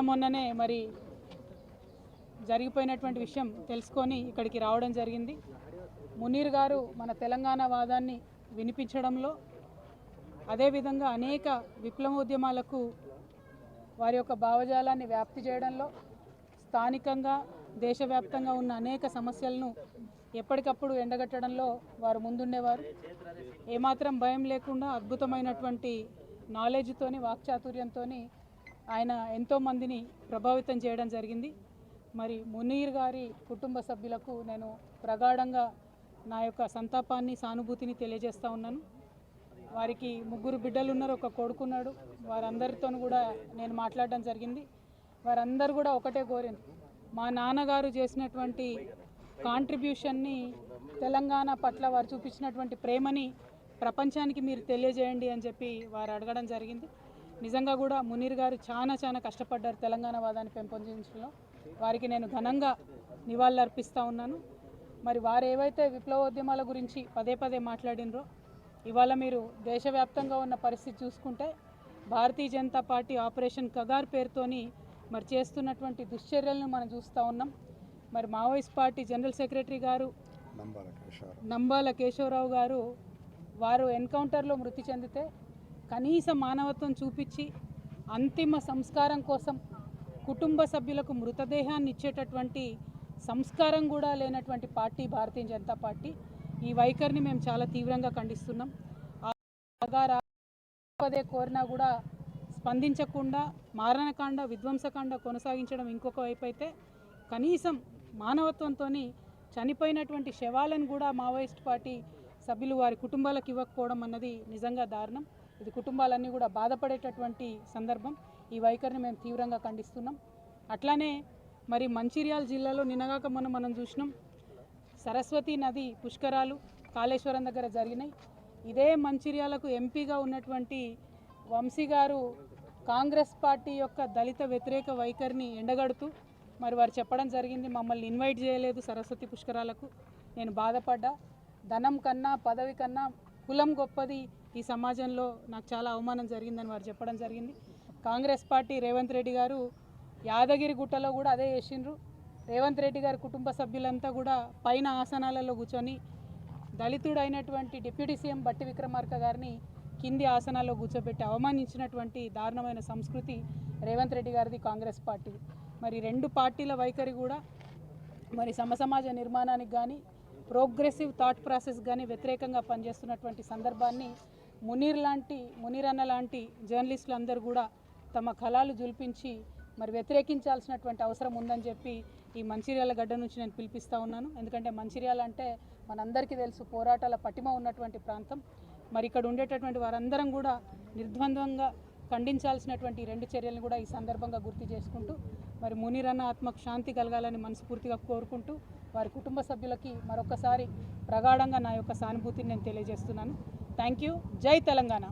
మొన్ననే మరి జరిగిపోయినటువంటి విషయం తెలుసుకొని ఇక్కడికి రావడం జరిగింది. మునీర్ గారు మన తెలంగాణ వాదాన్ని వినిపించడంలో, అదేవిధంగా అనేక విప్లవోద్యమాలకు వారి యొక్క భావజాలాన్ని వ్యాప్తి చేయడంలో, స్థానికంగా దేశవ్యాప్తంగా ఉన్న అనేక సమస్యలను ఎప్పటికప్పుడు ఎండగట్టడంలో వారు ముందుండేవారు. ఏమాత్రం భయం లేకుండా అద్భుతమైనటువంటి నాలెడ్జ్తోని, వాక్చాతుర్యంతో ఆయన ఎంతోమందిని ప్రభావితం చేయడం జరిగింది. మరి మునీర్ గారి కుటుంబ సభ్యులకు నేను ప్రగాఢంగా నా యొక్క సంతాపాన్ని, సానుభూతిని తెలియజేస్తూ ఉన్నాను. వారికి 3 బిడ్డలు ఉన్నారు, ఒక కొడుకున్నాడు. వారందరితో కూడా నేను మాట్లాడడం జరిగింది. వారందరూ కూడా ఒకటే కోరారు, మా నాన్నగారు చేసినటువంటి కాంట్రిబ్యూషన్ని, తెలంగాణ పట్ల వారు చూపించినటువంటి ప్రేమని ప్రపంచానికి మీరు తెలియజేయండి అని చెప్పి వారు అడగడం జరిగింది. నిజంగా కూడా మునీర్ గారు చాలా కష్టపడ్డారు తెలంగాణ వాదాన్ని పెంపొందించడంలో. వారికి నేను ఘనంగా నివాళులు అర్పిస్తూ ఉన్నాను. మరి వారు ఏవైతే విప్లవోద్యమాల గురించి పదే మాట్లాడినరో, ఇవాళ మీరు దేశవ్యాప్తంగా ఉన్న పరిస్థితి చూసుకుంటే భారతీయ జనతా పార్టీ ఆపరేషన్ కగార్ పేరుతోని మరి చేస్తున్నటువంటి దుశ్చర్యలను మనం చూస్తూ ఉన్నాం. మరి మావోయిస్ట్ పార్టీ జనరల్ సెక్రటరీ గారు నంబాల కేశవరావు గారు వారు ఎన్కౌంటర్లో మృతి చెందితే కనీస మానవత్వం చూపించి అంతిమ సంస్కారం కోసం కుటుంబ సభ్యులకు మృతదేహాన్ని ఇచ్చేటటువంటి సంస్కారం కూడా లేనటువంటి పార్టీ భారతీయ జనతా పార్టీ. ఈ వైఖరిని మేము చాలా తీవ్రంగా ఖండిస్తున్నాం. పదే కోరినా కూడా స్పందించకుండా మారణకాండ, విధ్వంసకాండ కొనసాగించడం ఇంకొక వైపు అయితే, కనీసం మానవత్వంతో చనిపోయినటువంటి శవాలను కూడా మావోయిస్ట్ పార్టీ సభ్యులు వారి కుటుంబాలకు ఇవ్వకపోవడం అన్నది నిజంగా దారుణం. ఇది కుటుంబాలన్నీ కూడా బాధపడేటటువంటి సందర్భం. ఈ వైఖరిని మేము తీవ్రంగా ఖండిస్తున్నాం. అట్లానే మరి మంచిర్యాల జిల్లాలో నిన్నగాక మనం చూసినాం, సరస్వతి నది పుష్కరాలు కాళేశ్వరం దగ్గర జరిగినాయి. ఇదే మంచిర్యాలకు ఎంపీగా ఉన్నటువంటి వంశీ గారు కాంగ్రెస్ పార్టీ యొక్క దళిత వ్యతిరేక వైఖరిని ఎండగడుతూ మరి వారు చెప్పడం జరిగింది, మమ్మల్ని ఇన్వైట్ చేయలేదు సరస్వతి పుష్కరాలకు. నేను బాధపడ్డా. ధనం కన్నా, పదవి కన్నా కులం గొప్పది ఈ సమాజంలో, నాకు చాలా అవమానం జరిగిందని వారు చెప్పడం జరిగింది. కాంగ్రెస్ పార్టీ రేవంత్ రెడ్డి గారు యాదగిరి గుట్టలో కూడా అదే చేసిండ్రు. రేవంత్ రెడ్డి గారి కుటుంబ సభ్యులంతా కూడా పైన ఆసనాలలో కూర్చొని దళితుడు అయినటువంటి డిప్యూటీ సీఎం బట్టి విక్రమార్క గారిని కింది ఆసనాల్లో కూర్చోబెట్టి అవమానించినటువంటి దారుణమైన సంస్కృతి రేవంత్ రెడ్డి గారిది, కాంగ్రెస్ పార్టీ. మరి 2 పార్టీల వైఖరి కూడా మరి సమసమాజ నిర్మాణానికి కానీ, ప్రోగ్రెసివ్ థాట్ ప్రాసెస్ కానీ వ్యతిరేకంగా పనిచేస్తున్నటువంటి సందర్భాన్ని మునీర్ అన్న లాంటి జర్నలిస్టులు అందరూ కూడా తమ కళాలు జుల్పించి మరి వ్యతిరేకించాల్సినటువంటి అవసరం ఉందని చెప్పి ఈ మంచిర్యాల గడ్డ నుంచి నేను పిలిపిస్తూ ఉన్నాను. ఎందుకంటే మంచిర్యాల అంటే మనందరికీ తెలుసు, పోరాటాల పటిమ ఉన్నటువంటి ప్రాంతం. మరి ఇక్కడ ఉండేటటువంటి వారందరం కూడా నిర్ద్వంద్వంగా ఖండించాల్సినటువంటి 2 చర్యలను కూడా ఈ సందర్భంగా గుర్తు చేసుకుంటూ, మరి మునీర్ అన్న ఆత్మకు శాంతి కలగాలని మనస్ఫూర్తిగా కోరుకుంటూ, వారి కుటుంబ సభ్యులకి మరొకసారి ప్రగాఢంగా నా యొక్క సానుభూతిని నేను తెలియజేస్తున్నాను. Thank you. జై తెలంగాణ.